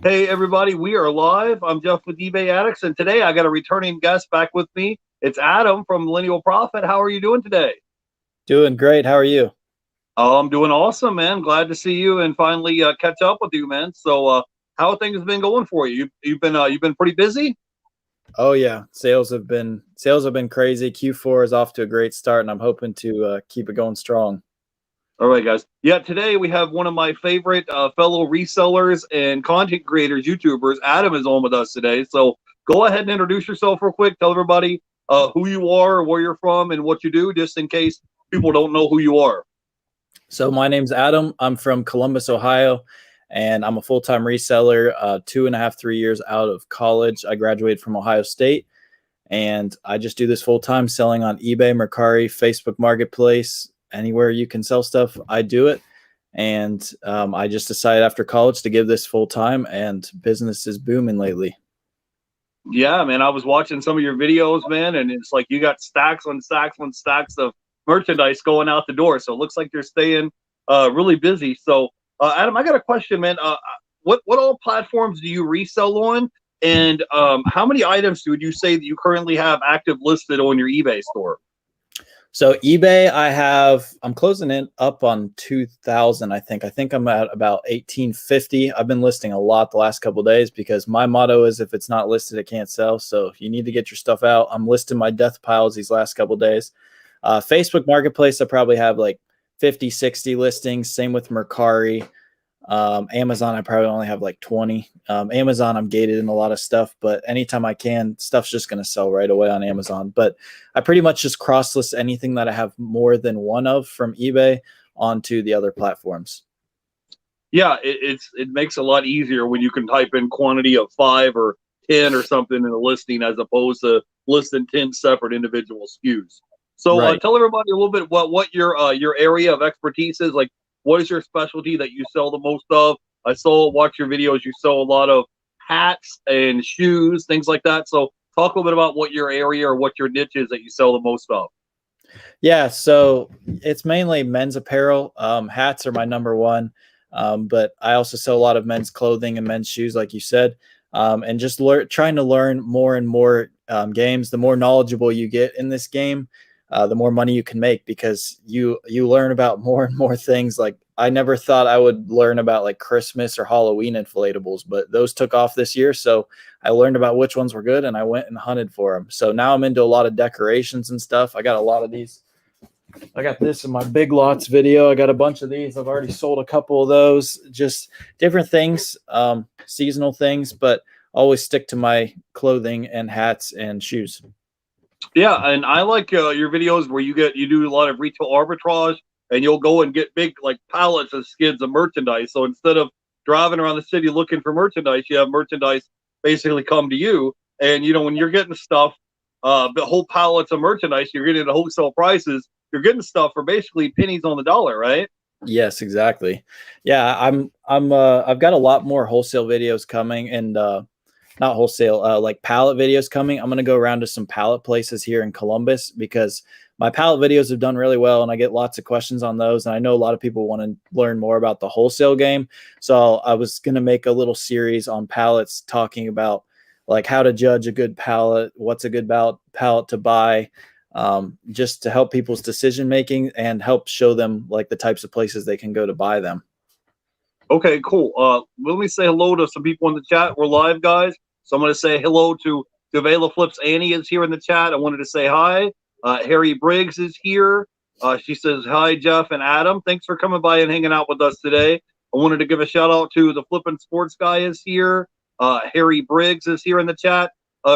Hey, everybody, we are live. I'm Jeff with eBay Addicts, and today I got a returning guest back with me. It's Adam from Millennial Profit. How are you doing today? Doing great. How are you? Oh, I'm doing awesome, man. Glad to see you and finally catch up with you, man. How have things been going for you? You've been pretty busy. Oh yeah, sales have been crazy. Q4 is off to a great start, and I'm hoping to keep it going strong. All right, guys. Yeah, today we have one of my favorite fellow resellers and content creators, YouTubers. Adam is on with us today. So go ahead and introduce yourself real quick. Tell everybody who you are, where you're from, and what you do, just in case people don't know who you are. So my name's Adam. I'm from Columbus, Ohio, and I'm a full-time reseller. 2.5, 3 years out of college, I graduated from Ohio State, and I just do this full-time, selling on eBay, Mercari, Facebook Marketplace, anywhere you can sell stuff. I do it. And I just decided after college to give this full time, and business is booming lately. Yeah, man. I was watching some of your videos, man, and it's like you got stacks on stacks on stacks of merchandise going out the door. So it looks like you're staying really busy. Adam, I got a question, man. What all platforms do you resell on? And how many items would you say that you currently have active listed on your eBay store? So eBay, I'm closing in up on 2,000. I think I'm at about 1,850. I've been listing a lot the last couple of days because my motto is if it's not listed, it can't sell. So if you need to get your stuff out, I'm listing my death piles these last couple of days. Facebook Marketplace, I probably have like 50, 60 listings. Same with Mercari. Amazon, I probably only have like 20. Amazon, I'm gated in a lot of stuff, but anytime I can, stuff's just going to sell right away on Amazon. But I pretty much just cross list anything that I have more than one of from eBay onto the other platforms. Yeah, it makes it a lot easier when you can type in quantity of 5 or 10 or something in a listing as opposed to listing 10 separate individual SKUs. Right. Tell everybody a little bit what your area of expertise is. Like, what is your specialty that you sell the most of? Watch your videos. You sell a lot of hats and shoes, things like that. So talk a little bit about what your area or what your niche is that you sell the most of. Yeah, so it's mainly men's apparel. Hats are my number one, but I also sell a lot of men's clothing and men's shoes, like you said, and just trying to learn more and more games. The more knowledgeable you get in this game, the more money you can make because you learn about more and more things. Like I never thought I would learn about like Christmas or Halloween inflatables, but those took off this year. So I learned about which ones were good and I went and hunted for them. So now I'm into a lot of decorations and stuff. I got a lot of these. I got this in my big lots video. I got a bunch of these. I've already sold a couple of those, just different things, seasonal things, but always stick to my clothing and hats and shoes. Yeah, and I like your videos where you do a lot of retail arbitrage, and you'll go and get big like pallets of skids of merchandise. So instead of driving around the city looking for merchandise, you have merchandise basically come to you. And when you're getting stuff, the whole pallets of merchandise, you're getting at wholesale prices. You're getting stuff for basically pennies on the dollar, right? Yes, exactly. Yeah, I've got a lot more wholesale videos coming and not wholesale, like pallet videos coming. I'm going to go around to some pallet places here in Columbus because my pallet videos have done really well and I get lots of questions on those. And I know a lot of people want to learn more about the wholesale game. So I was going to make a little series on pallets talking about like how to judge a good pallet, what's a good pallet to buy, just to help people's decision making and help show them like the types of places they can go to buy them. Okay, cool. Let me say hello to some people in the chat. We're live, guys. So I'm going to say hello to Vela Flips. Annie is here in the chat. I wanted to say hi. Harry Briggs is here. She says, hi, Jeff and Adam. Thanks for coming by and hanging out with us today. I wanted to give a shout out to the Flippin' Sports guy is here. Harry Briggs is here in the chat.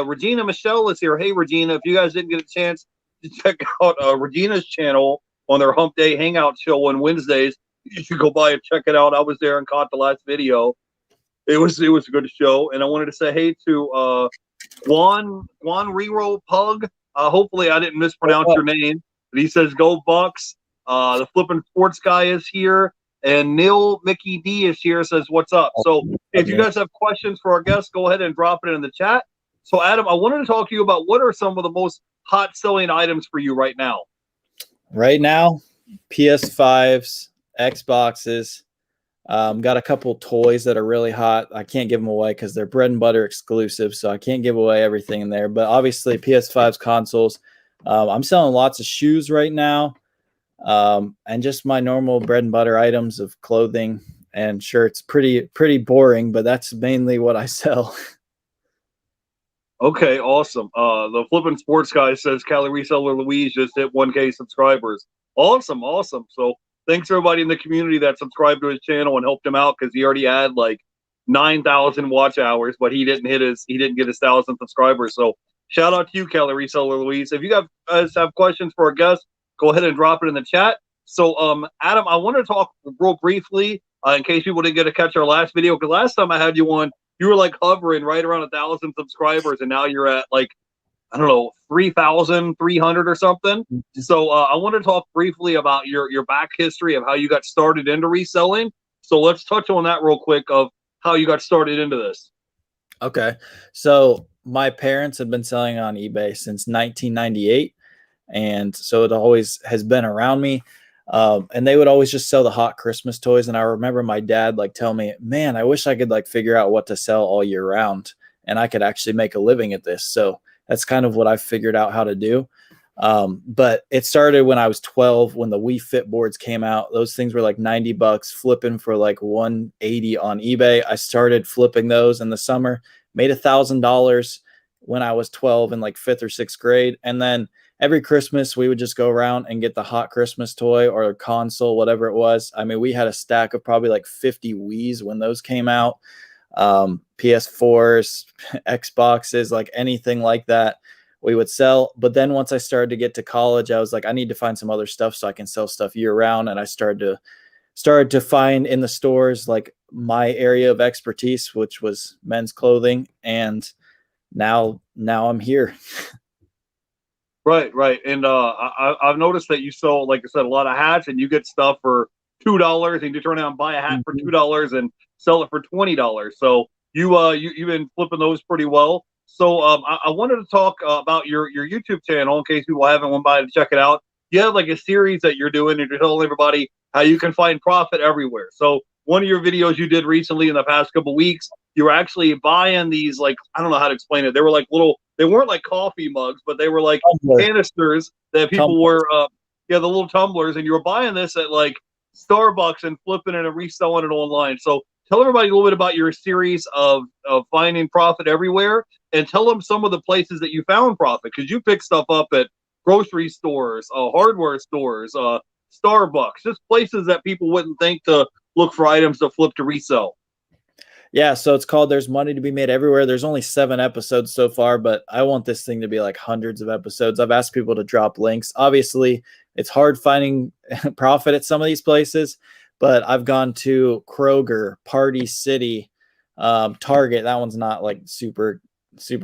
Regina Michelle is here. Hey, Regina, if you guys didn't get a chance to check out Regina's channel on their Hump Day Hangout show on Wednesdays, you should go by and check it out. I was there and caught the last video. It was a good show, and I wanted to say hey to Juan Rero Pug. Hopefully, I didn't mispronounce your name, but he says go Bucks. The Flippin' Sports guy is here, and Neil Mickey D is here. Says what's up. So if you guys have questions for our guests, go ahead and drop it in the chat. So Adam, I wanted to talk to you about what are some of the most hot selling items for you right now. Right now, PS5s, Xboxes, Got a couple toys that are really hot. I can't give them away because they're bread and butter exclusive, so I can't give away everything in there. But obviously, PS5's consoles. I'm selling lots of shoes right now, and just my normal bread and butter items of clothing and shirts. Pretty boring, but that's mainly what I sell. Okay, awesome. The Flippin' Sports guy says Calorie Reseller Louise just hit 1K subscribers. Awesome, awesome. So thanks everybody in the community that subscribed to his channel and helped him out because he already had like 9,000 watch hours, but he didn't get his 1,000 subscribers. So shout out to you, Calorie Reseller Louise. If you guys have questions for our guests, go ahead and drop it in the chat. So Adam, I want to talk real briefly in case people didn't get to catch our last video, because last time I had you on, you were like hovering right around 1,000 subscribers, and now you're at like, I don't know, 3,300 or something. So I want to talk briefly about your back history of how you got started into reselling. So let's touch on that real quick of how you got started into this. Okay. So my parents have been selling on eBay since 1998. And so it always has been around me. And they would always just sell the hot Christmas toys. And I remember my dad like tell me, man, I wish I could like figure out what to sell all year round and I could actually make a living at this. So that's kind of what I figured out how to do. But it started when I was 12, when the Wii Fit boards came out. Those things were like $90, flipping for like 180 on eBay. I started flipping those in the summer, made $1,000 when I was 12 in like 5th or 6th grade. And then every Christmas, we would just go around and get the hot Christmas toy or console, whatever it was. I mean, we had a stack of probably like 50 Wiis when those came out, PS4s, Xboxes, like anything like that we would sell. But then once I started to get to college, I was like, I need to find some other stuff so I can sell stuff year round. And I started to find in the stores like my area of expertise, which was men's clothing. And now I'm here. Right, right. And I've noticed that you sell, like I said, a lot of hats, and you get stuff for $2, and you turn around and buy a hat for $2 and sell it for $20. So you've been flipping those pretty well. So I wanted to talk about your YouTube channel in case people haven't went by to check it out. You have like a series that you're doing, and you're telling everybody how you can find profit everywhere. So one of your videos you did recently in the past couple of weeks, you were actually buying these, like, I don't know how to explain it. They were like they weren't like coffee mugs, but they were like canisters that people were, the little tumblers, and you were buying this at like Starbucks and flipping it and reselling it online. So tell everybody a little bit about your series of finding profit everywhere, and tell them some of the places that you found profit, because you pick stuff up at grocery stores, hardware stores, Starbucks, just places that people wouldn't think to look for items to flip to resell. Yeah, so it's called There's Money to Be Made Everywhere. There's only 7 episodes so far, but I want this thing to be like hundreds of episodes. I've asked people to drop links. Obviously, it's hard finding profit at some of these places, but I've gone to Kroger, Party City, Target. That one's not like super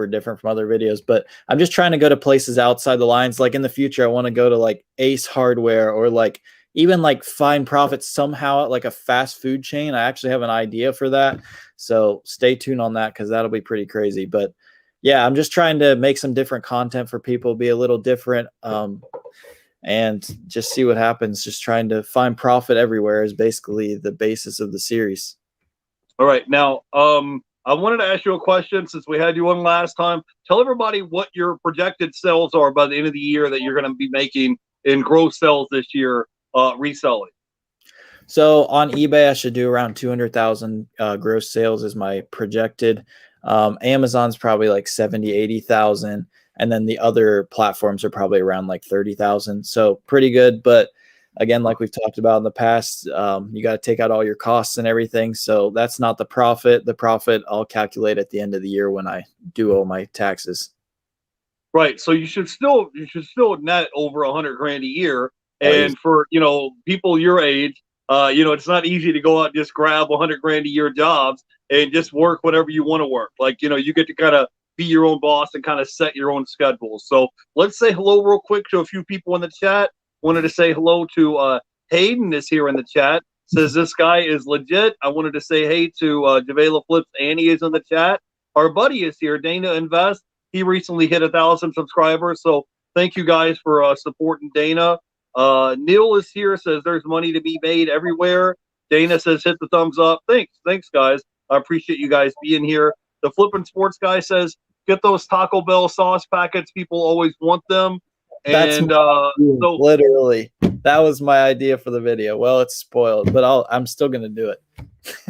different from other videos, but I'm just trying to go to places outside the lines. Like in the future, I want to go to like Ace Hardware, or like even like find profits somehow at like a fast food chain. I actually have an idea for that. So stay tuned on that, because that'll be pretty crazy. But yeah, I'm just trying to make some different content for people, be a little different, and just see what happens. Just trying to find profit everywhere is basically the basis of the series. All right. Now, I wanted to ask you a question since we had you on last time. Tell everybody what your projected sales are by the end of the year that you're going to be making in gross sales this year, reselling. So on eBay, I should do around 200,000 gross sales is my projected. Amazon's probably like 70, 80,000. And then the other platforms are probably around like 30,000. So pretty good. But again, like we've talked about in the past, you got to take out all your costs and everything. So that's not the profit. The profit I'll calculate at the end of the year when I do all my taxes. Right. So you should still net over 100 grand a year. And for, people your age, it's not easy to go out and just grab 100 grand a year jobs and just work whatever you want to work. Like, you get to kind of be your own boss and kind of set your own schedule. So let's say hello real quick to a few people in the chat. Wanted to say hello to Hayden is here in the chat. Says this guy is legit. I wanted to say hey to Javela Flips. Annie is in the chat. Our buddy is here, Dana Invest. He recently hit 1,000 subscribers. So thank you guys for supporting Dana. Neil is here, says there's money to be made everywhere. Dana says hit the thumbs up. Thanks, guys. I appreciate you guys being here. The Flippin' Sports guy says get those Taco Bell sauce packets. People always want them. That's And so literally that was my idea for the video. Well, it's spoiled, but I'm still gonna do it.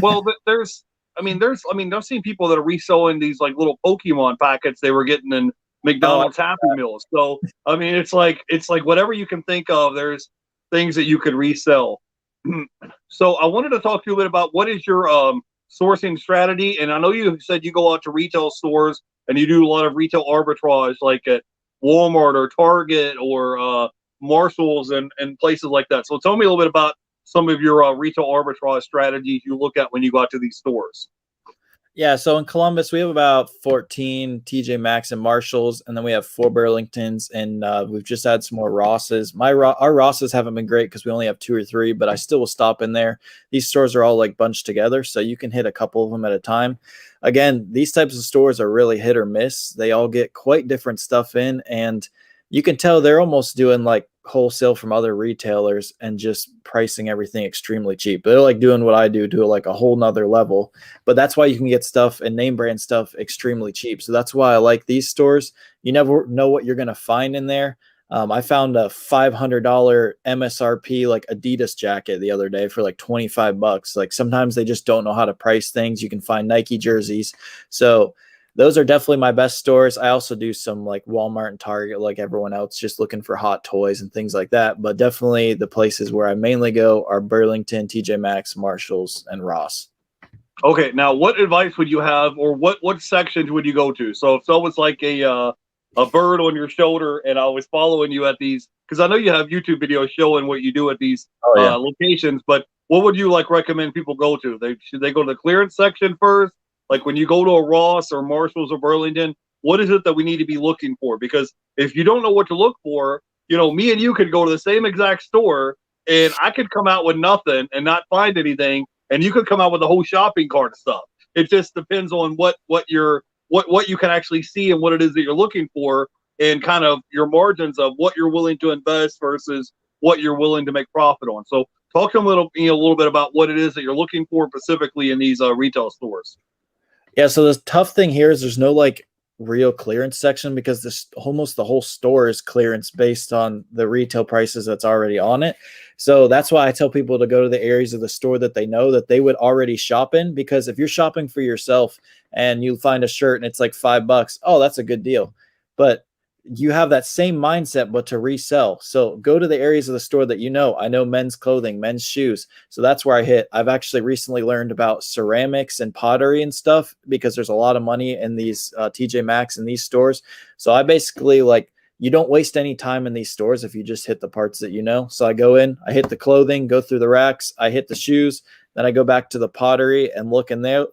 well, I've seen people that are reselling these like little Pokemon packets they were getting in McDonald's Happy Meals. So I mean, it's like whatever you can think of. There's things that you could resell. So I wanted to talk to you a bit about what is your sourcing strategy. And I know you said you go out to retail stores and you do a lot of retail arbitrage, like at Walmart or Target or Marshalls and places like that. So tell me a little bit about some of your retail arbitrage strategies you look at when you go out to these stores. Yeah, so in Columbus, we have about 14 TJ Maxx and Marshalls, and then we have 4 Burlingtons, and we've just had some more Rosses. Our Rosses haven't been great because we only have 2 or 3, but I still will stop in there. These stores are all like bunched together, so you can hit a couple of them at a time. Again, these types of stores are really hit or miss. They all get quite different stuff in, and you can tell they're almost doing like wholesale from other retailers and just pricing everything extremely cheap. They're like doing what I do to like a whole nother level, but that's why you can get stuff and name brand stuff extremely cheap. So that's why I like these stores. You never know what you're going to find in there. I found a $500 MSRP like Adidas jacket the other day for like $25. Like sometimes they just don't know how to price things. You can find Nike jerseys. So those are definitely my best stores. I also do some like Walmart and Target, like everyone else, just looking for hot toys and things like that. But definitely the places where I mainly go are Burlington, TJ Maxx, Marshalls, and Ross. Okay, now what advice would you have, or what sections would you go to? So if someone's like a bird on your shoulder, and I was following you at these, because I know you have YouTube videos showing what you do at these locations. But what would you like recommend people go to? Should they go to the clearance section first? Like when you go to a Ross or Marshalls or Burlington, what is it that we need to be looking for? Because if you don't know what to look for, me and you could go to the same exact store and I could come out with nothing and not find anything, and you could come out with a whole shopping cart of stuff. It just depends on what you can actually see and what it is that you're looking for, and kind of your margins of what you're willing to invest versus what you're willing to make profit on. So talk to them a little bit about what it is that you're looking for specifically in these retail stores. Yeah, so the tough thing here is there's no like real clearance section because this almost the whole store is clearance based on the retail prices that's already on it. So that's why I tell people to go to the areas of the store that they know that they would already shop in, because if you're shopping for yourself and you find a shirt and it's like $5, oh, that's a good deal. But you have that same mindset, but to resell. So go to the areas of the store that I know men's clothing, men's shoes. So that's where I hit. I've actually recently learned about ceramics and pottery and stuff because there's a lot of money in these TJ Maxx and these stores. So I basically you don't waste any time in these stores if you just hit the parts that you know. So I go in, I hit the clothing, go through the racks, I hit the shoes, then I go back to the pottery and look in there.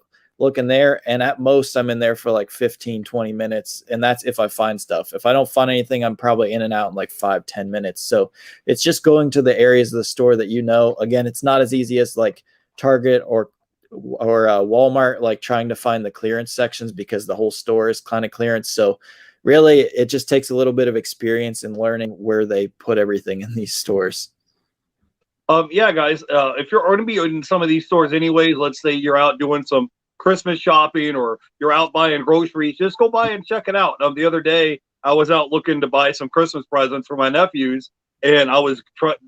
And at most I'm in there for like 15, 20 minutes. And that's if I find stuff. If I don't find anything, I'm probably in and out in like 5-10 minutes. So it's just going to the areas of the store that again, it's not as easy as like Target or Walmart, like trying to find the clearance sections because the whole store is kind of clearance. So really it just takes a little bit of experience in learning where they put everything in these stores. Yeah, guys, if you're going to be in some of these stores anyways, let's say you're out doing some Christmas shopping or you're out buying groceries, just go by and check it out. The other day I was out looking to buy some Christmas presents for my nephews, and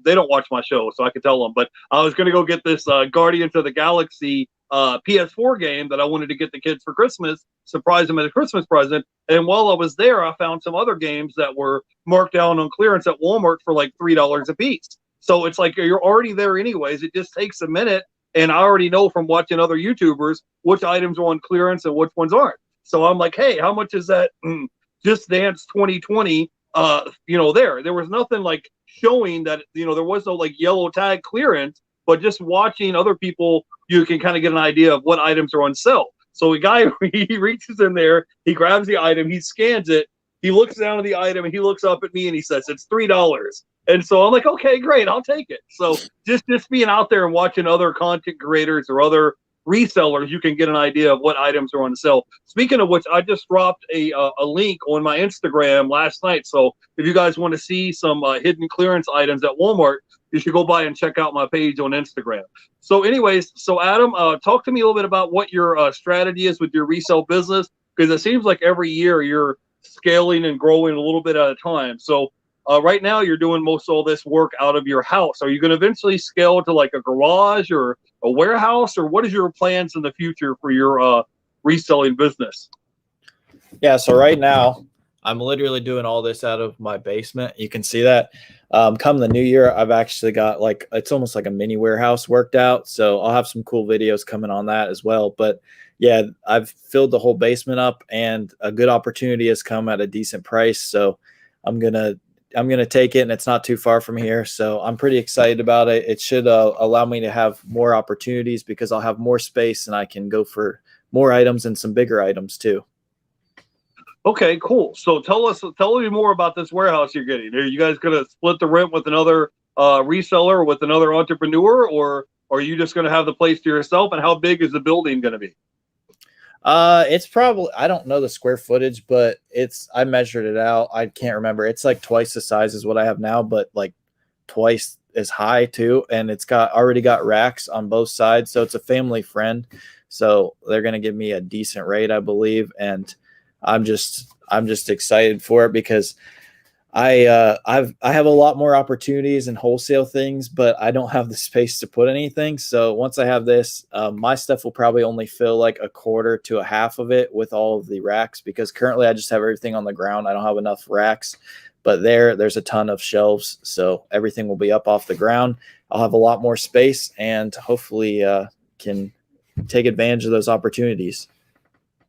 they don't watch my show, so I could tell them, but I was going to go get this Guardians of the Galaxy PS4 game that I wanted to get the kids for Christmas, surprise them as a Christmas present. And while I was there, I found some other games that were marked down on clearance at Walmart for like $3 a piece. So it's like you're already there anyways. It just takes a minute. And I already know from watching other YouTubers which items are on clearance and which ones aren't. So I'm like, hey, how much is that Just Dance 2020? There was nothing like showing that, there was no like yellow tag clearance, but just watching other people, you can kind of get an idea of what items are on sale. So a guy, he reaches in there, he grabs the item, he scans it, he looks down at the item, and he looks up at me and he says, it's $3. And so I'm like, okay, great, I'll take it. So just being out there and watching other content creators or other resellers, you can get an idea of what items are on sale. Speaking of which, I just dropped a link on my Instagram last night. So if you guys want to see some hidden clearance items at Walmart, you should go by and check out my page on Instagram. So anyways, so Adam, talk to me a little bit about what your strategy is with your resale business, because it seems like every year you're scaling and growing a little bit at a time. So right now you're doing most of all this work out of your house. Are you going to eventually scale to like a garage or a warehouse, or what is your plans in the future for your reselling business? Yeah, so right now I'm literally doing all this out of my basement. You can see that. Come the new year, I've actually got like, it's almost like a mini warehouse worked out. So I'll have some cool videos coming on that as well. But yeah, I've filled the whole basement up, and a good opportunity has come at a decent price. So I'm gonna take it, and it's not too far from here. So I'm pretty excited about it. It should allow me to have more opportunities because I'll have more space and I can go for more items and some bigger items too. Okay, cool. So tell me more about this warehouse you're getting. Are you guys going to split the rent with another reseller or with another entrepreneur, or are you just going to have the place to yourself? And how big is the building going to be? It's probably, I don't know the square footage, but I measured it out. I can't remember. It's like twice the size as what I have now, but like twice as high too. And it's already got racks on both sides. So it's a family friend. So they're going to give me a decent rate, I believe. And I'm just excited for it because I have a lot more opportunities in wholesale things, but I don't have the space to put anything. So once I have this, my stuff will probably only fill like a quarter to a half of it with all of the racks, because currently I just have everything on the ground. I don't have enough racks, but there's a ton of shelves. So everything will be up off the ground. I'll have a lot more space, and hopefully can take advantage of those opportunities.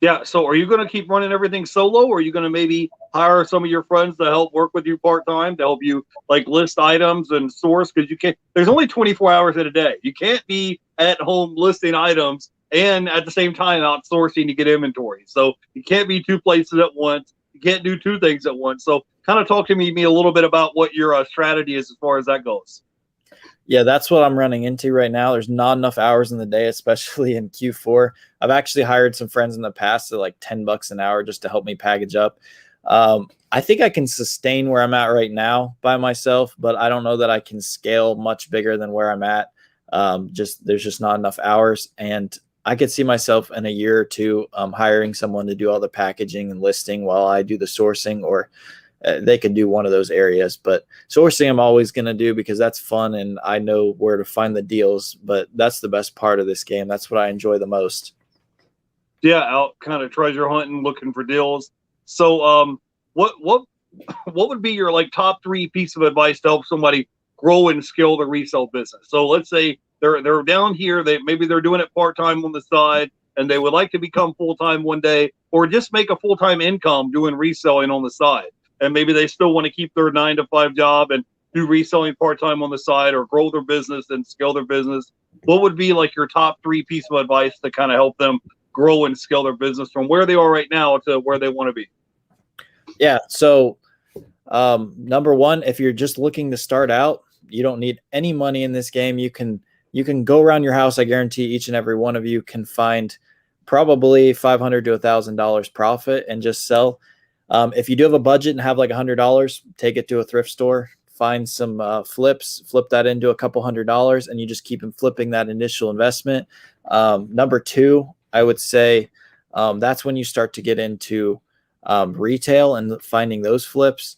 Yeah. So are you going to keep running everything solo, or are you going to maybe hire some of your friends to help work with you part-time to help you like list items and source? Because there's only 24 hours in a day. You can't be at home listing items and at the same time outsourcing to get inventory. So you can't be two places at once. You can't do two things at once. So kind of talk to me a little bit about what your strategy is as far as that goes. Yeah, that's what I'm running into right now. There's not enough hours in the day, especially in Q4. I've actually hired some friends in the past at like $10 an hour just to help me package up. I think I can sustain where I'm at right now by myself, but I don't know that I can scale much bigger than where I'm at. There's just not enough hours, and I could see myself in a year or two hiring someone to do all the packaging and listing while I do the sourcing, or they could do one of those areas. But sourcing I'm always going to do because that's fun and I know where to find the deals. But that's the best part of this game. That's what I enjoy the most. Yeah, out kind of treasure hunting, looking for deals. So what would be your like top 3 piece of advice to help somebody grow and scale the resale business? So let's say they're down here, maybe they're doing it part-time on the side, and they would like to become full-time one day, or just make a full-time income doing reselling on the side. And maybe they still want to keep their 9-to-5 job and do reselling part-time on the side, or grow their business and scale their business. What would be like your top 3 piece of advice to kind of help them grow and scale their business from where they are right now to where they want to be? Yeah. So number one, if you're just looking to start out, you don't need any money in this game. You can go around your house. I guarantee each and every one of you can find probably $500 to $1,000 profit and just sell. If you do have a budget and have like $100, take it to a thrift store, find some flips, flip that into a couple $100, and you just keep flipping that initial investment. Number 2, I would say that's when you start to get into retail and finding those flips.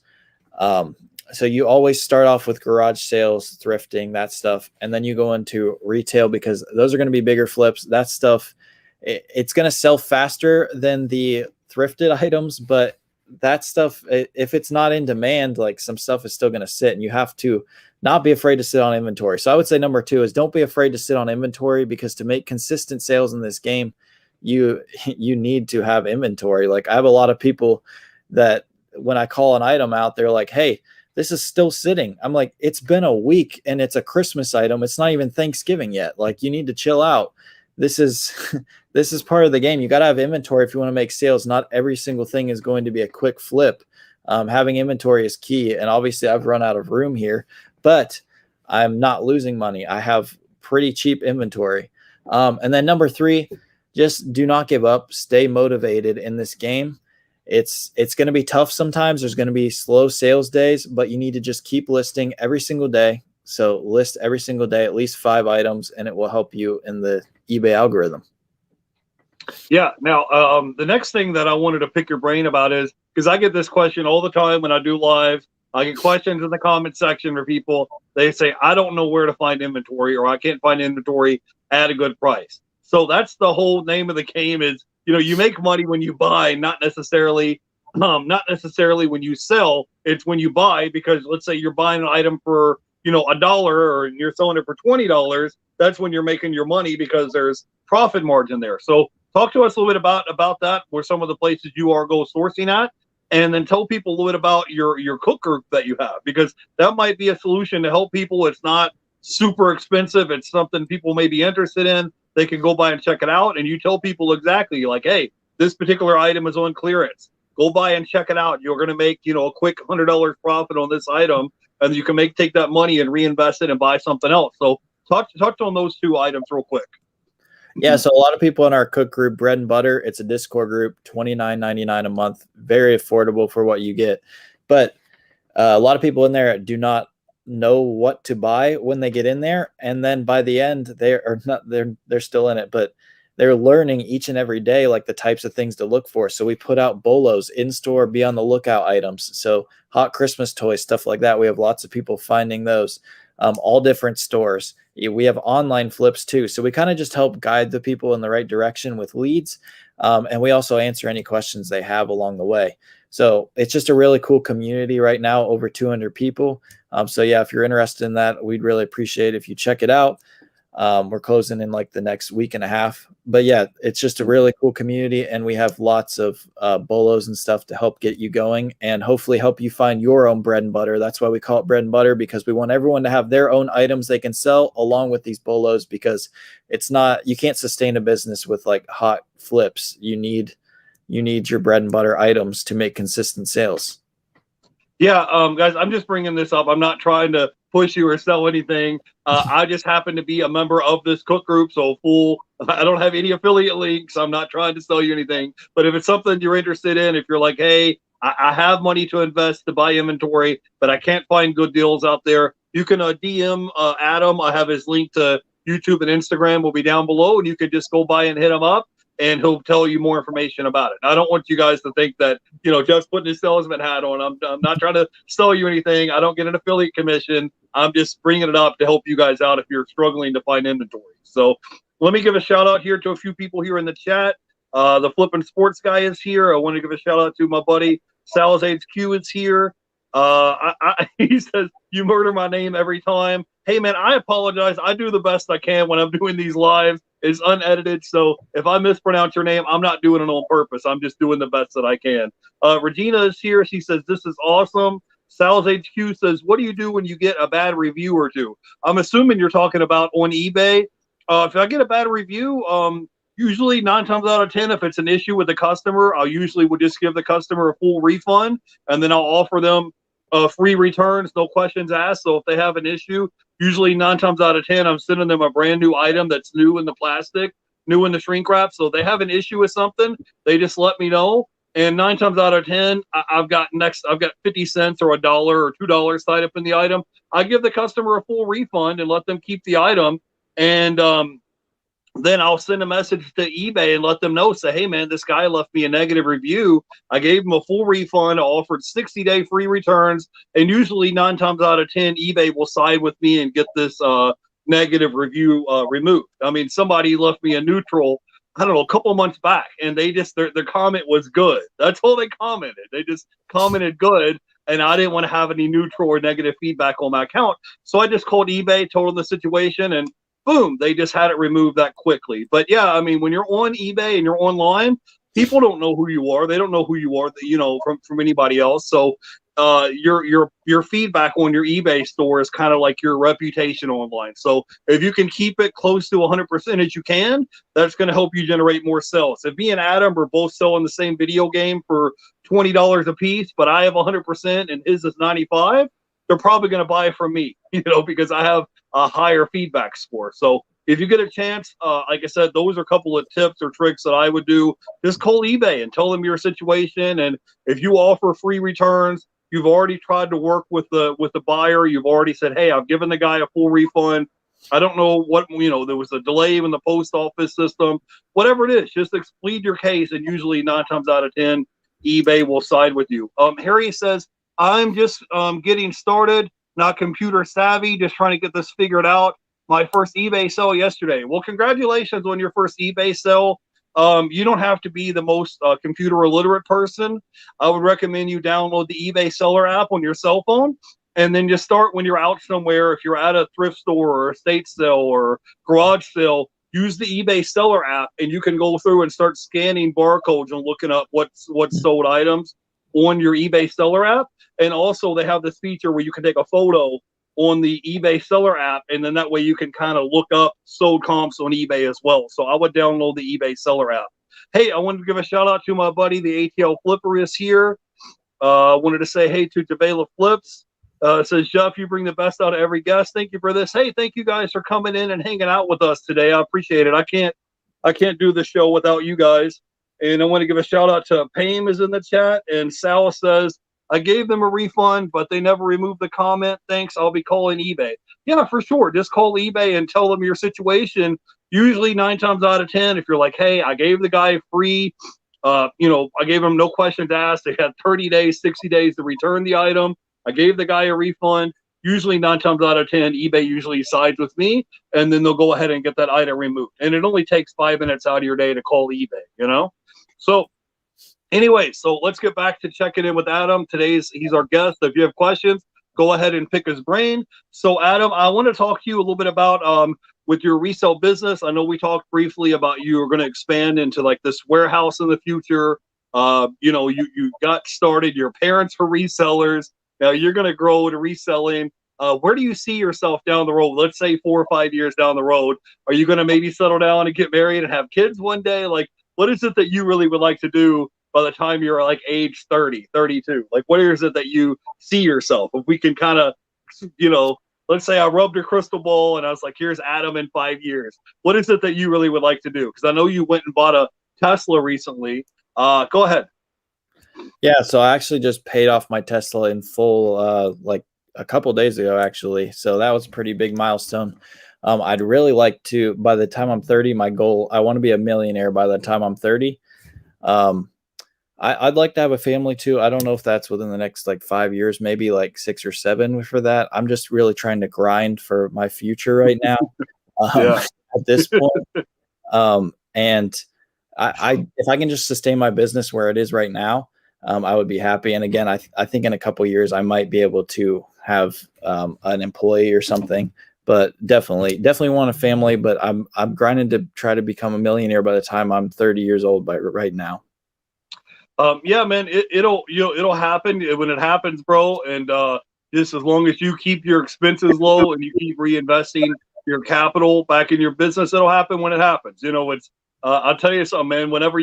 So you always start off with garage sales, thrifting, that stuff, and then you go into retail because those are going to be bigger flips. That stuff, it's going to sell faster than the thrifted items, but that stuff, if it's not in demand, like some stuff is still going to sit, and you have to not be afraid to sit on inventory. So I would say number 2 is don't be afraid to sit on inventory, because to make consistent sales in this game, you need to have inventory. Like I have a lot of people that when I call an item out, they're like, hey, this is still sitting. I'm like, it's been a week and it's a Christmas item. It's not even Thanksgiving yet. Like you need to chill out. This is part of the game. You got to have inventory if you want to make sales. Not every single thing is going to be a quick flip. Having inventory is key. And obviously I've run out of room here, but I'm not losing money. I have pretty cheap inventory. And then number 3, just do not give up. Stay motivated in this game. It's going to be tough sometimes. There's going to be slow sales days, but you need to just keep listing every single day. So list every single day at least 5 items, and it will help you in the eBay algorithm. Yeah. Now, the next thing that I wanted to pick your brain about is, because I get this question all the time when I do live. I get questions in the comment section where people, they say, I don't know where to find inventory, or I can't find inventory at a good price. So that's the whole name of the game is, you make money when you buy, not necessarily when you sell. It's when you buy, because let's say you're buying an item for, $1, or you're selling it for $20. That's when you're making your money, because there's profit margin there. So talk to us a little bit about that, where some of the places you are go sourcing at, and then tell people a little bit about your cook group that you have, because that might be a solution to help people. It's not super expensive. It's something people may be interested in. They can go by and check it out, and you tell people exactly, like, hey, this particular item is on clearance. Go by and check it out. You're going to make, a quick $100 profit on this item, and you can take that money and reinvest it and buy something else. So touch on those 2 items real quick. Yeah, so a lot of people in our cook group, Bread and Butter, it's a Discord group, $29.99 a month, very affordable for what you get. But a lot of people in there do not know what to buy when they get in there, and then by the end, they're still in it, but they're learning each and every day, like, the types of things to look for. So we put out bolos in store, be on the lookout items. So hot Christmas toys, stuff like that. We have lots of people finding those, all different stores. We have online flips too. So we kind of just help guide the people in the right direction with leads. And we also answer any questions they have along the way. So it's just a really cool community right now, over 200 people. So yeah, if you're interested in that, we'd really appreciate it if you check it out. We're closing in like the next week and a half, but yeah, it's just a really cool community, and we have lots of bolos and stuff to help get you going and hopefully help you find your own bread and butter. That's why we call it Bread and Butter, because we want everyone to have their own items they can sell along with these bolos, because you can't sustain a business with like hot flips. You need your bread and butter items to make consistent sales. Yeah, guys, I'm just bringing this up. I'm not trying to push you or sell anything. I just happen to be a member of this cook group, so I don't have any affiliate links. I'm not trying to sell you anything. But if it's something you're interested in, if you're like, hey, I have money to invest to buy inventory, but I can't find good deals out there, you can DM Adam. I have his link to YouTube and Instagram will be down below, and you can just go by and hit him up, and he'll tell you more information about it. I don't want you guys to think that, just putting his salesman hat on. I'm not trying to sell you anything. I don't get an affiliate commission. I'm just bringing it up to help you guys out if you're struggling to find inventory. So let me give a shout out here to a few people here in the chat. The Flippin' Sports guy is here. I want to give a shout out to my buddy Sal's HQ is here. He says, you murder my name every time. Hey, man, I apologize. I do the best I can when I'm doing these lives. It's unedited, so if I mispronounce your name, I'm not doing it on purpose. I'm just doing the best that I can. Regina is here. She says, this is awesome. Sal's HQ says, what do you do when you get a bad review or two? I'm assuming you're talking about on eBay. If I get a bad review, usually 9 times out of 10, if it's an issue with the customer, I usually would just give the customer a full refund, and then I'll offer them free returns, no questions asked. So if they have an issue, usually 9 times out of 10, I'm sending them a brand new item that's new in the plastic, new in the shrink wrap. So if they have an issue with something, they just let me know. And 9 times out of 10, I've got 50 cents or $1 or $2 tied up in the item. I give the customer a full refund and let them keep the item. And then I'll send a message to eBay and let them know, say, hey, man, this guy left me a negative review. I gave him a full refund. I offered 60-day free returns. And usually 9 times out of 10, eBay will side with me and get this negative review removed. I mean, somebody left me a neutral, I don't know, a couple months back, and they just, their comment was good. That's all they commented. They just commented good. And I didn't want to have any neutral or negative feedback on my account. So I just called eBay, told them the situation, and boom, they just had it removed that quickly. But yeah, I mean, when you're on eBay and you're online, people don't know who you are. They don't know who you are, from anybody else. So your feedback on your eBay store is kind of like your reputation online. So if you can keep it close to 100% as you can, that's going to help you generate more sales. If me and Adam are both selling the same video game for $20 a piece, but I have 100% and his is 95, they're probably going to buy it from me, because I have a higher feedback score. So if you get a chance, like I said, those are a couple of tips or tricks that I would do. Just call eBay and tell them your situation. And if you offer free returns, You've already tried to work with the buyer. You've already said, hey, I've given the guy a full refund. I don't know what, there was a delay in the post office system, whatever it is, just plead your case. And usually 9 times out of 10, eBay will side with you. Harry says, I'm just getting started, not computer savvy, just trying to get this figured out. My first eBay sale yesterday. Well, congratulations on your first eBay sale. You don't have to be the most computer illiterate person. I would recommend you download the eBay seller app on your cell phone, and then just start when you're out somewhere. If you're at a thrift store or a estate sale or garage sale, use the eBay seller app, and you can go through and start scanning barcodes and looking up what's sold items on your eBay seller app. And also they have this feature where you can take a photo on the eBay seller app, and then that way you can kind of look up sold comps on eBay as well. So I would download the eBay seller app. Hey, I wanted to give a shout out to my buddy, the ATL Flipper is here. I wanted to say hey to Javela Flips. Says, Jeff, you bring the best out of every guest. Thank you for this. Hey, thank you guys for coming in and hanging out with us today. I appreciate it. I can't do the show without you guys. And I want to give a shout out to Pam is in the chat. And Sal says, I gave them a refund, but they never removed the comment. Thanks. I'll be calling eBay. Yeah, for sure. Just call eBay and tell them your situation. Usually 9 times out of 10, if you're like, hey, I gave the guy free, I gave him no questions asked. They had 30 days, 60 days to return the item. I gave the guy a refund. Usually 9 times out of 10, eBay usually sides with me, and then they'll go ahead and get that item removed. And it only takes 5 minutes out of your day to call eBay, So anyway, so let's get back to checking in with Adam. He's our guest. If you have questions, go ahead and pick his brain. So Adam, I want to talk to you a little bit about with your resale business. I know we talked briefly about you are going to expand into like this warehouse in the future. You got started. Your parents were resellers. Now you're going to grow to reselling. Where do you see yourself down the road? Let's say 4 or 5 years down the road. Are you going to maybe settle down and get married and have kids one day? Like, what is it that you really would like to do by the time you're like age 30, 32? Like, what is it that you see yourself? If we can kind of, let's say I rubbed your crystal ball and I was like, here's Adam in 5 years. What is it that you really would like to do? Because I know you went and bought a Tesla recently. Go ahead. Yeah, so I actually just paid off my Tesla in full like a couple days ago, actually. So that was a pretty big milestone. I'd really like to, by the time I'm 30, my goal, I want to be a millionaire by the time I'm 30. I'd like to have a family too. I don't know if that's within the next like 5 years, maybe like 6 or 7 for that. I'm just really trying to grind for my future right now at this point. And I if I can just sustain my business where it is right now, I would be happy. And again, I think in a couple of years, I might be able to have an employee or something, but definitely want a family, but I'm grinding to try to become a millionaire by the time I'm 30 years old right now. Yeah, man, it'll happen when it happens, bro. And just as long as you keep your expenses low and you keep reinvesting your capital back in your business, it'll happen when it happens. I'll tell you something, man, whenever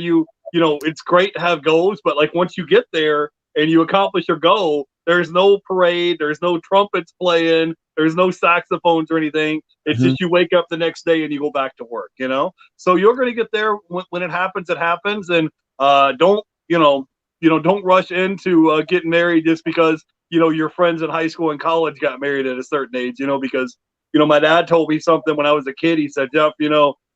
it's great to have goals, but like once you get there and you accomplish your goal, there's no parade, there's no trumpets playing, there's no saxophones or anything. It's just you wake up the next day and you go back to work, So you're going to get there when it happens, and don't rush into getting married just because, your friends in high school and college got married at a certain age, because, my dad told me something when I was a kid. He said, Jeff,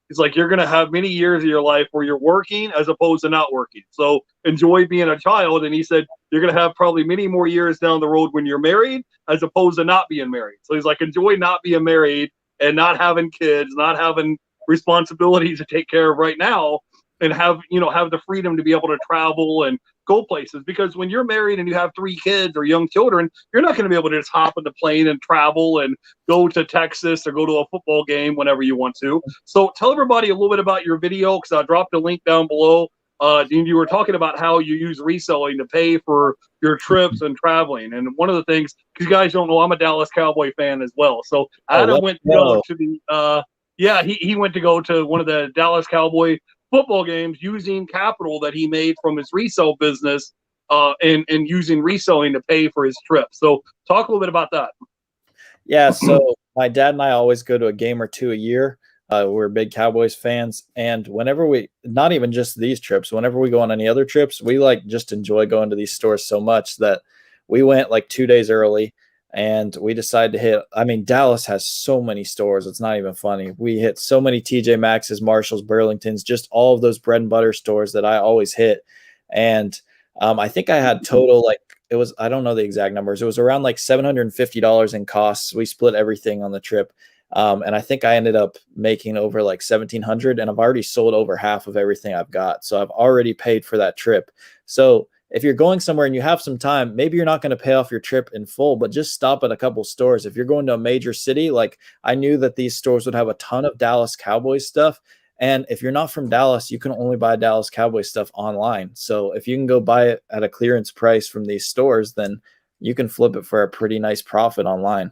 he's like, you're going to have many years of your life where you're working as opposed to not working. So enjoy being a child. And he said, you're going to have probably many more years down the road when you're married as opposed to not being married. So he's like, enjoy not being married and not having kids, not having responsibilities to take care of right now, and have the freedom to be able to travel and go places. Because when you're married and you have 3 kids or young children, you're not going to be able to just hop on the plane and travel and go to Texas or go to a football game whenever you want to. So tell everybody a little bit about your video, because I dropped a link down below. You were talking about how you use reselling to pay for your trips and traveling. And one of the things, because you guys don't know, I'm a Dallas Cowboy fan as well. So Adam went to go to he went to go to one of the Dallas Cowboy football games using capital that he made from his resale business and using reselling to pay for his trip. So talk a little bit about that. Yeah, so my dad and I always go to a game or 2 a year. We're big Cowboys fans. And whenever not even just these trips, whenever we go on any other trips, we just enjoy going to these stores so much that we went like 2 days early, and we decided to hit. I mean, Dallas has so many stores. It's not even funny. We hit so many TJ Maxx's, Marshalls, Burlingtons, just all of those bread and butter stores that I always hit. And I think I had total, like, it was, I don't know the exact numbers. It was around like $750 in costs. We split everything on the trip. And I think I ended up making over like 1,700, and I've already sold over half of everything I've got. So I've already paid for that trip. So if you're going somewhere and you have some time, maybe you're not going to pay off your trip in full, but just stop at a couple stores. If you're going to a major city, like, I knew that these stores would have a ton of Dallas Cowboys stuff. And if you're not from Dallas, you can only buy Dallas Cowboys stuff online. So if you can go buy it at a clearance price from these stores, then you can flip it for a pretty nice profit online.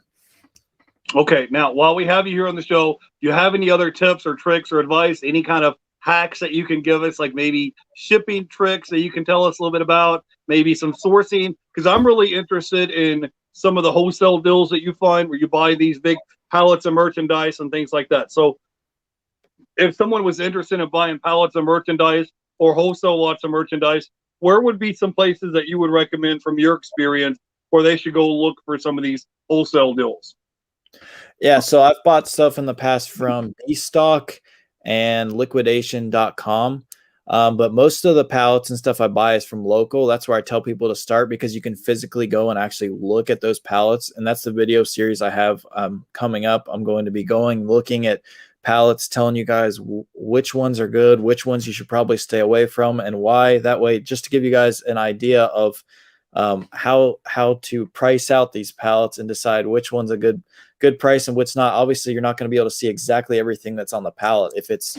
Okay, now while we have you here on the show, do you have any other tips or tricks or advice, any kind of hacks that you can give us, like maybe shipping tricks that you can tell us a little bit about, maybe some sourcing? Because I'm really interested in some of the wholesale deals that you find where you buy these big pallets of merchandise and things like that. So if someone was interested in buying pallets of merchandise or wholesale lots of merchandise, where would be some places that you would recommend from your experience where they should go look for some of these wholesale deals? Yeah, so I've bought stuff in the past from Stock and liquidation.com. But most of the pallets and stuff I buy is from local. That's where I tell people to start, because you can physically go and actually look at those pallets. And that's the video series I have coming up. I'm going to be looking at pallets, telling you guys which ones are good, which ones you should probably stay away from, and why. That way, just to give you guys an idea of how to price out these pallets and decide which one's a good price and what's not. Obviously, you're not going to be able to see exactly everything that's on the pallet. If it's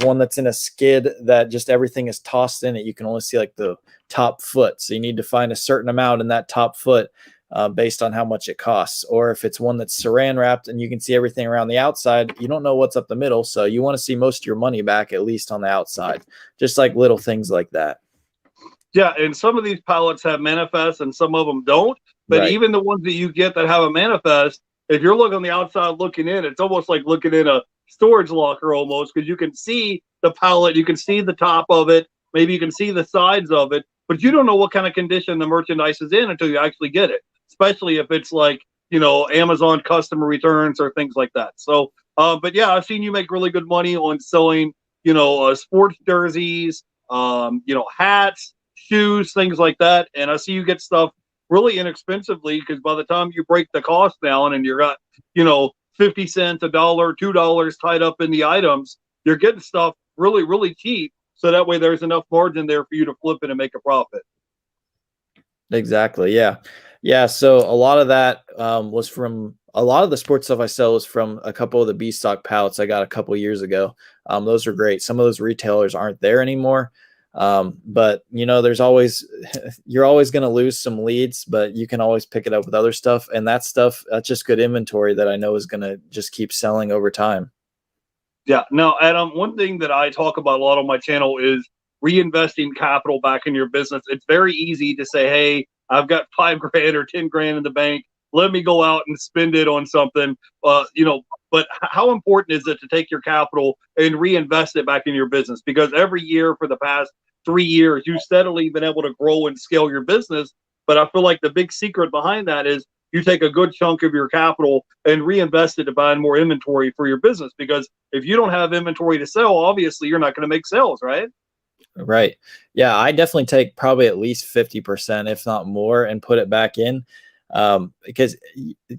one that's in a skid that just everything is tossed in it, you can only see like the top foot. So you need to find a certain amount in that top foot based on how much it costs. Or if it's one that's saran wrapped and you can see everything around the outside, you don't know what's up the middle. So you want to see most of your money back, at least on the outside, just like little things like that. Yeah, and some of these pallets have manifests and some of them don't. But Right. even the ones that you get that have a manifest, if you're looking on the outside looking in, it's almost like looking in a storage locker almost, because you can see the pallet, you can see the top of it, maybe you can see the sides of it, but you don't know what kind of condition the merchandise is in until you actually get it, especially if it's like, Amazon customer returns or things like that. So, but yeah, I've seen you make really good money on selling, sports jerseys, hats, shoes, things like that. And I see you get stuff really inexpensively, because by the time you break the cost down and you got 50 cents, $1, $2 tied up in the items, you're getting stuff really, really cheap, so that way there's enough margin there for you to flip it and make a profit. Exactly. Yeah. So a lot of that was from a lot of the sports stuff I sell is from a couple of the B stock pallets I got a couple of years ago. Those are great. Some of those retailers aren't there anymore. But there's always, you're always going to lose some leads, but you can always pick it up with other stuff. And that stuff, that's just good inventory that I know is going to just keep selling over time. Yeah. Now, Adam, one thing that I talk about a lot on my channel is reinvesting capital back in your business. It's very easy to say, hey, I've got $5,000 or 10 grand in the bank. Let me go out and spend it on something, but how important is it to take your capital and reinvest it back in your business? Because every year for the past 3 years, you've steadily been able to grow and scale your business. But I feel like the big secret behind that is you take a good chunk of your capital and reinvest it to buy more inventory for your business. Because if you don't have inventory to sell, obviously you're not going to make sales, right? Right. Yeah, I definitely take probably at least 50%, if not more, and put it back in. Because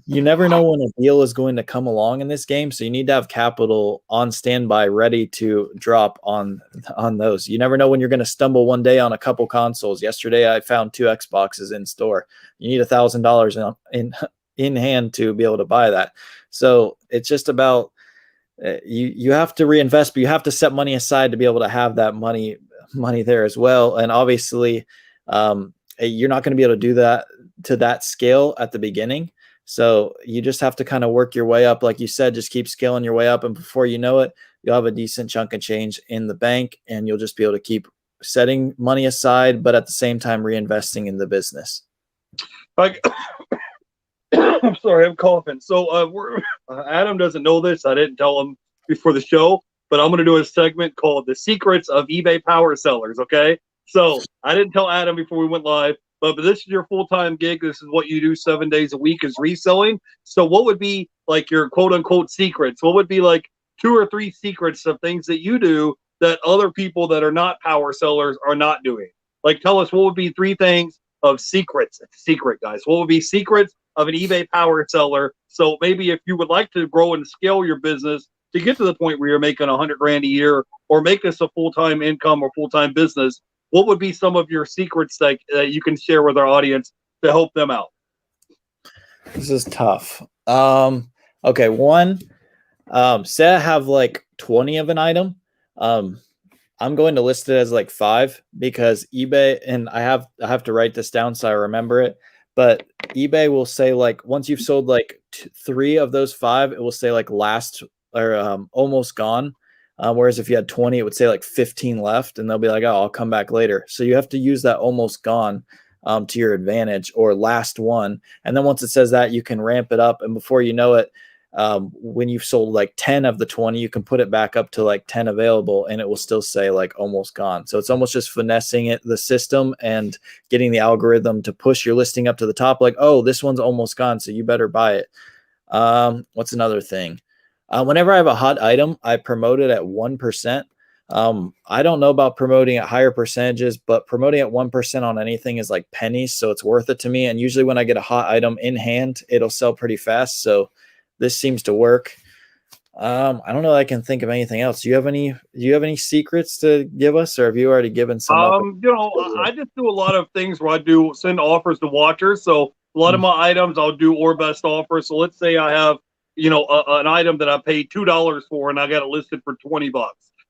you never know when a deal is going to come along in this game. So you need to have capital on standby, ready to drop on those. You never know when you're going to stumble one day on a couple consoles. Yesterday, I found 2 Xboxes in store. You need $1,000 in hand to be able to buy that. So it's just about you have to reinvest, but you have to set money aside to be able to have that money there as well. And obviously, you're not going to be able to do that to that scale at the beginning. So you just have to kind of work your way up. Like you said, just keep scaling your way up. And before you know it, you'll have a decent chunk of change in the bank, and you'll just be able to keep setting money aside, but at the same time, reinvesting in the business. I'm sorry, I'm coughing. So Adam doesn't know this. I didn't tell him before the show, but I'm going to do a segment called The Secrets of eBay Power Sellers. Okay. So I didn't tell Adam before we went live, but this is your full-time gig. This is what you do 7 days a week is reselling. So what would be like your quote unquote secrets? What would be like 2 or 3 secrets of things that you do that other people that are not power sellers are not doing? Like, tell us what would be 3 things of secrets. Secret, guys. What would be secrets of an eBay power seller? So maybe if you would like to grow and scale your business to get to the point where you're making 100 grand a year or make this a full-time income or full-time business, what would be some of your secrets that you can share with our audience to help them out? This is tough. Okay, one, say I have like 20 of an item. I'm going to list it as like 5 because eBay, and I have to write this down so I remember it. But eBay will say like once you've sold like 3 of those 5, it will say like last or almost gone. Whereas if you had 20, it would say like 15 left, and they'll be like, "Oh, I'll come back later." So you have to use that almost gone to your advantage, or last one. And then once it says that, you can ramp it up, and before you know it, when you've sold like 10 of the 20, you can put it back up to like 10 available, and it will still say like almost gone. So it's almost just finessing it, the system, and getting the algorithm to push your listing up to the top. Like, oh, this one's almost gone, so you better buy it. What's another thing? Whenever I have a hot item, I promote it at 1%. I don't know about promoting at higher percentages, but promoting at 1% on anything is like pennies, so it's worth it to me. And usually when I get a hot item in hand, it'll sell pretty fast. So this seems to work. I don't know. I can think of anything else. Do you have any secrets to give us, or have you already given some up? I just do a lot of things where I do send offers to watchers. So a lot of my items I'll do or best offer. So let's say I have, an item that I paid $2 for and I got it listed for $20.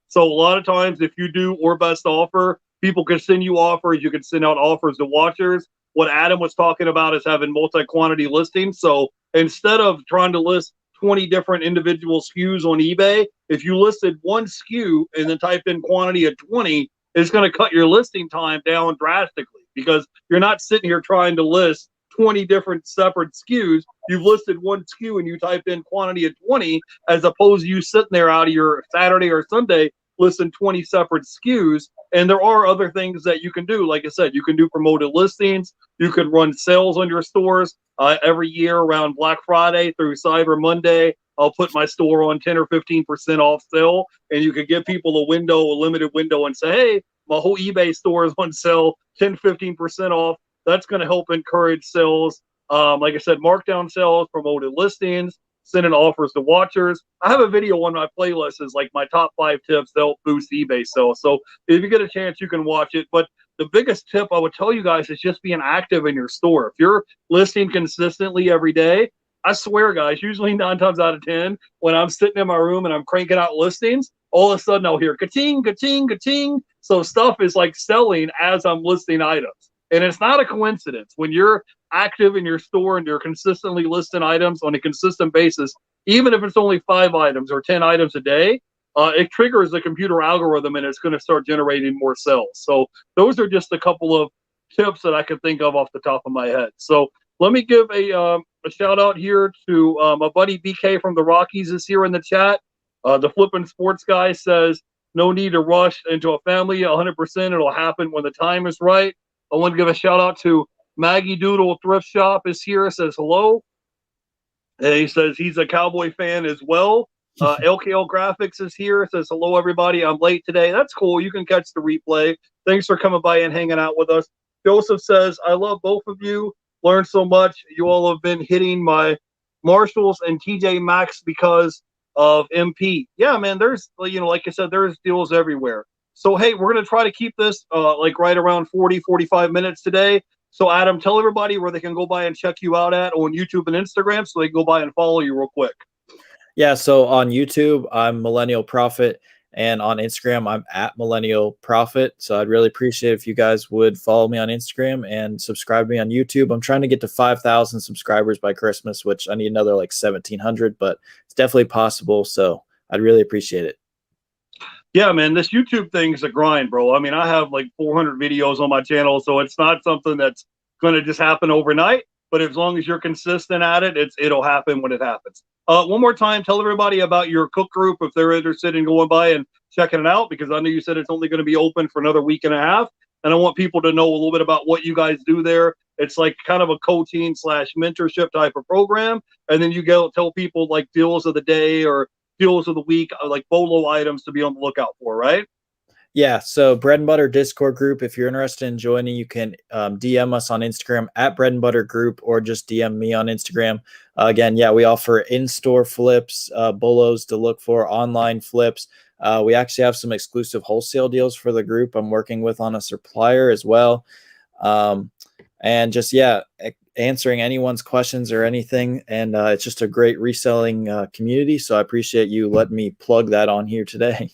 So a lot of times if you do or best offer, people can send you offers. You can send out offers to watchers. What Adam was talking about is having multi-quantity listings. So instead of trying to list 20 different individual SKUs on eBay, if you listed one SKU and then typed in quantity of 20, it's going to cut your listing time down drastically because you're not sitting here trying to list 20 different separate SKUs. You've listed one SKU and you typed in quantity of 20, as opposed to you sitting there out of your Saturday or Sunday listing 20 separate SKUs. And there are other things that you can do. Like I said, you can do promoted listings. You can run sales on your stores every year around Black Friday through Cyber Monday. I'll put my store on 10 or 15% off sale, and you can give people a limited window, and say, hey, my whole eBay store is on sale, 10, 15% off. That's going to help encourage sales. Like I said, markdown sales, promoted listings, sending offers to watchers. I have a video on my playlist is like my top 5 tips that help boost eBay sales. So if you get a chance, you can watch it. But the biggest tip I would tell you guys is just being active in your store. If you're listing consistently every day, I swear, guys, usually 9 times out of 10, when I'm sitting in my room and I'm cranking out listings, all of a sudden I'll hear ka-ting, ka-ting, ka-ting. So stuff is like selling as I'm listing items. And it's not a coincidence. When you're active in your store and you're consistently listing items on a consistent basis, even if it's only 5 items or 10 items a day, it triggers the computer algorithm and it's going to start generating more sales. So those are just a couple of tips that I can think of off the top of my head. So let me give a shout out here to my buddy BK from the Rockies is here in the chat. The Flippin' Sports guy says, no need to rush into a family. 100% it'll happen when the time is right. I want to give a shout out to Maggie Doodle Thrift Shop is here, says hello. And he says he's a Cowboy fan as well. LKL Graphics is here, says hello, everybody. I'm late today. That's cool. You can catch the replay. Thanks for coming by and hanging out with us. Joseph says, I love both of you. Learned so much. You all have been hitting my Marshalls and TJ Maxx because of MP. Yeah, man, there's, like I said, there's deals everywhere. So, hey, we're going to try to keep this like right around 40, 45 minutes today. So, Adam, tell everybody where they can go by and check you out at on YouTube and Instagram so they can go by and follow you real quick. Yeah, so on YouTube, I'm Millennial Profit, and on Instagram, I'm at Millennial Profit. So I'd really appreciate if you guys would follow me on Instagram and subscribe to me on YouTube. I'm trying to get to 5,000 subscribers by Christmas, which I need another like 1,700, but it's definitely possible. So I'd really appreciate it. Yeah, man, this YouTube thing is a grind, bro. I mean, I have like 400 videos on my channel, so it's not something that's going to just happen overnight. But as long as you're consistent at it, it'll happen when it happens. One more time, tell everybody about your cook group if they're interested in going by and checking it out, because I know you said it's only going to be open for another week and a half. and I want people to know a little bit about what you guys do there. It's like kind of a coaching slash mentorship type of program, and then you go tell people like deals of the day or deals of the week, like BOLO items to be on the lookout for, right? Yeah, so Bread and Butter Discord group. If you're interested in joining, you can DM us on Instagram at Bread and Butter Group, or just DM me on Instagram. Again, yeah, we offer in-store flips, bolos to look for, online flips. We actually have some exclusive wholesale deals for the group. I'm working with on a supplier as well. And just, yeah, answering anyone's questions or anything. And it's just a great reselling community. So I appreciate you letting me plug that on here today.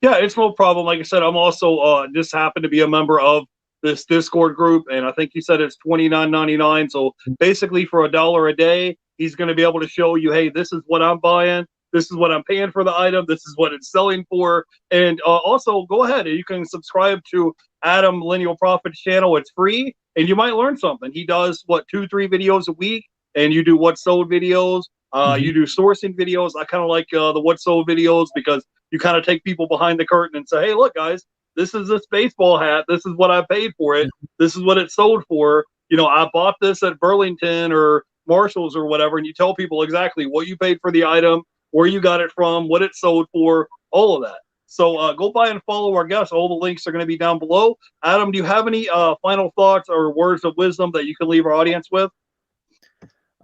Yeah, it's no problem. Like I said, I'm also just happen to be a member of this Discord group, and I think you said it's $29.99. So basically, for $1 a day, he's going to be able to show you, hey, this is what I'm buying, this is what I'm paying for the item, this is what it's selling for, and also go ahead and you can subscribe to Adam Millennial Profits channel. It's free, and you might learn something. He does what 2-3 videos a week, and you do what sold videos. You do sourcing videos. I kind of like the what sold videos because you kind of take people behind the curtain and say, hey, look, guys, this is this baseball hat. This is what I paid for it. This is what it sold for. You know, I bought this at Burlington or Marshall's or whatever. And you tell people exactly what you paid for the item, where you got it from, what it sold for, all of that. So go by and follow our guests. All the links are going to be down below. Adam, do you have any final thoughts or words of wisdom that you can leave our audience with?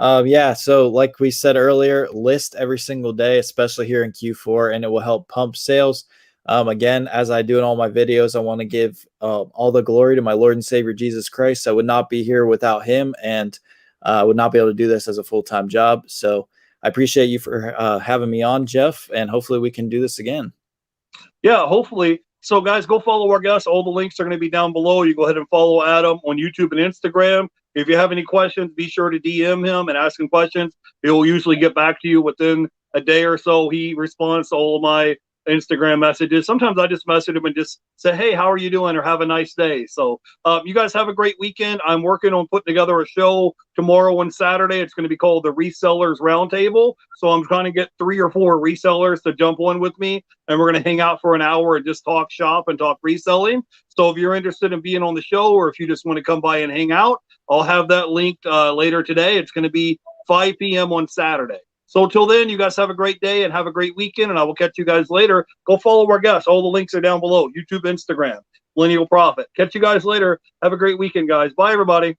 Yeah, so like we said earlier, list every single day, especially here in Q4, and it will help pump sales. Again, as I do in all my videos, I want to give all the glory to my Lord and Savior Jesus Christ. I would not be here without him, and I would not be able to do this as a full-time job. So I appreciate you for having me on, Jeff, and hopefully we can do this again. Yeah, hopefully. So, guys, go follow our guests. All the links are going to be down below. You go ahead and follow Adam on YouTube and Instagram. If you have any questions, be sure to DM him and ask him questions. He'll usually get back to you within a day or so. He responds to all of my Instagram messages. Sometimes I just message him and just say, hey, how are you doing? Or have a nice day. So you guys have a great weekend. I'm working on putting together a show tomorrow and Saturday. It's going to be called the Resellers Roundtable. So I'm trying to get 3 or 4 resellers to jump on with me. And we're going to hang out for an hour and just talk shop and talk reselling. So if you're interested in being on the show, or if you just want to come by and hang out, I'll have that linked later today. It's going to be 5 p.m. on Saturday. So till then, you guys have a great day and have a great weekend, and I will catch you guys later. Go follow our guests. All the links are down below. YouTube, Instagram, Millennial Profit. Catch you guys later. Have a great weekend, guys. Bye, everybody.